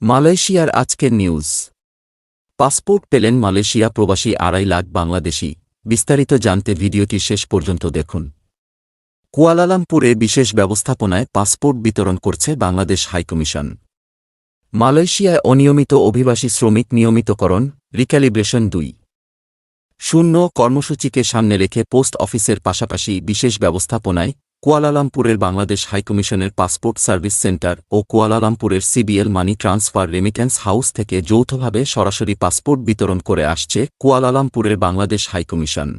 মালয়েশিয়ার আজকের news. Passport পেলেন মালয়েশিয়া প্রবাসী ২.৫ লাখ বাংলাদেশি। বিস্তারিত জানতে ভিডিওটি শেষ পর্যন্ত দেখুন। কুয়ালালামপুরে বিশেষ ব্যবস্থাপনায় পাসপোর্ট বিতরণ করছে বাংলাদেশ হাইকমিশন। মালয়েশিয়ায় অনিয়মিত অভিবাসী শ্রমিক নিয়মিতকরণ রিক্যালিব্রেশন ২.০ কর্মসূচিকে সামনে রেখে পোস্ট অফিসের পাশাপাশি বিশেষ ব্যবস্থাপনায় কুয়ালালামপুরের বাংলাদেশ হাইকমিশনের পাসপোর্ট সার্ভিস সেন্টার ও কুয়ালালামপুরের CBL money transfer remittance house থেকে যৌথভাবে সরাসরি পাসপোর্ট বিতরণ করে আসছে কুয়ালালামপুরের বাংলাদেশ হাইকমিশন।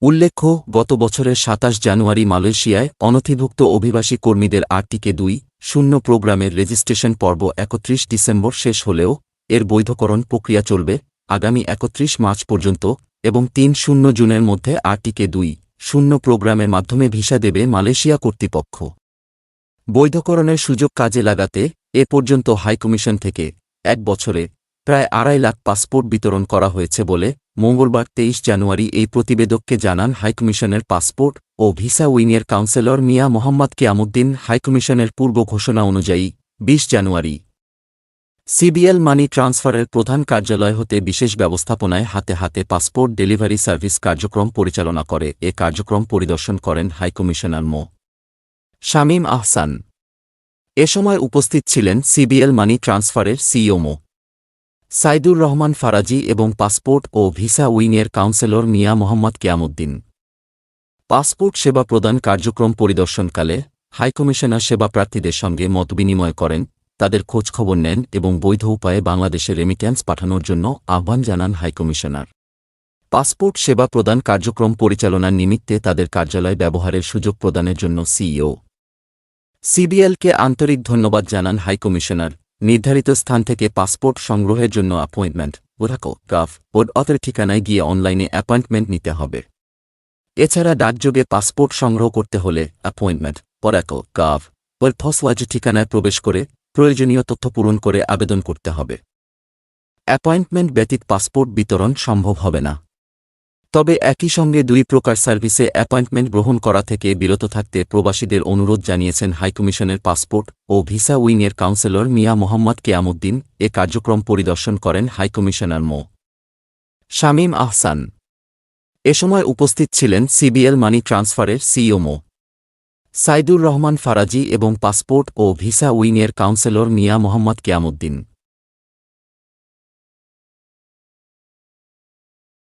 উল্লেখ্য, গত বছরের ২৭ জানুয়ারি মালয়েশিয়ায় অনথিভুক্ত অভিবাসী কর্মীদের আরটিকে ২.০ প্রোগ্রামের রেজিস্ট্রেশন পর্ব ৩১ ডিসেম্বর শেষ হলেও এর বৈধকরণ প্রক্রিয়া চলবে আগামী ৩১ মার্চ পর্যন্ত এবং ৩ জুনের মধ্যে আরটিকে ২.০ প্রোগ্রামের মাধ্যমে ভিসা দেবে মালয়েশিয়া কর্তৃপক্ষ। বৈধকরণের সুযোগ কাজে লাগাতে এ পর্যন্ত হাইকমিশন থেকে ১ বছরে প্রায় ২.৫ লাখ পাসপোর্ট বিতরণ করা হয়েছে বলে মঙ্গলবার ২৩ জানুয়ারি এই প্রতিবেদককে জানান হাইকমিশনের পাসপোর্ট ও ভিসা উইংয়ের কাউন্সেলর মিয়া মোহাম্মদ কিয়ামুদ্দিন। হাইকমিশনের পূর্ব ঘোষণা অনুযায়ী ২০ জানুয়ারি সিবিএল মানি ট্রান্সফারের প্রধান কার্যালয় হতে বিশেষ ব্যবস্থাপনায় হাতে হাতে পাসপোর্ট ডেলিভারি সার্ভিস কার্যক্রম পরিচালনা করে। এ কার্যক্রম পরিদর্শন করেন হাইকমিশনার মো. শামীম আহসান। এ সময় উপস্থিত ছিলেন সিবিএল মানি ট্রান্সফারের সিইও মো. সাইদুর রহমান ফারাজি এবং পাসপোর্ট ও visa উইংয়ের counsellor Mia Mohammad Kiyamuddin. Passport সেবা প্রদান কার্যক্রম পরিদর্শনকালে হাইকমিশনার সেবাপ্রার্থীদের সঙ্গে মতবিনিময় করেন, তাদের খোঁজখবর নেন এবং বৈধ উপায়ে বাংলাদেশে রেমিট্যান্স পাঠানোর জন্য আহ্বান জানান হাইকমিশনার। পাসপোর্ট সেবা প্রদান কার্যক্রম পরিচালনার নিমিত্তে তাদের কার্যালয় ব্যবহারের সুযোগ প্রদানের জন্য সিইও সিবিএলকে আন্তরিক ধন্যবাদ জানান হাইকমিশনার। নির্ধারিত স্থান থেকে পাসপোর্ট সংগ্রহের জন্য অ্যাপয়েন্টমেন্ট অথের ঠিকানায় গিয়ে অনলাইনে অ্যাপয়েন্টমেন্ট নিতে হবে। এছাড়া ডাকযোগে পাসপোর্ট সংগ্রহ করতে হলে অ্যাপয়েন্টমেন্ট ঠিকানায় প্রবেশ করে প্রয়োজনীয় তথ্য পূরণ করে আবেদন করতে হবে। অ্যাপয়েন্টমেন্ট ব্যতীত পাসপোর্ট বিতরণ সম্ভব হবে না। তবে একই সঙ্গে ২ প্রকার সার্ভিসে অ্যাপয়েন্টমেন্ট গ্রহণ করা থেকে বিরত থাকতে প্রবাসীদের অনুরোধ জানিয়েছেন হাইকমিশনের পাসপোর্ট ও ভিসা উইংয়ের কাউন্সেলর মিয়া মোহাম্মদ কিয়ামুদ্দিন। এ কার্যক্রম পরিদর্শন করেন হাইকমিশনার মো. শামীম আহসান। এ সময় উপস্থিত ছিলেন সিবিএল মানি ট্রান্সফারের সিইও মো. সাইদুর রহমান ফারাজি এবং পাসপোর্ট ও ভিসা উইংয়ের কাউন্সেলর মিয়া মোহাম্মদ কিয়ামুদ্দিন।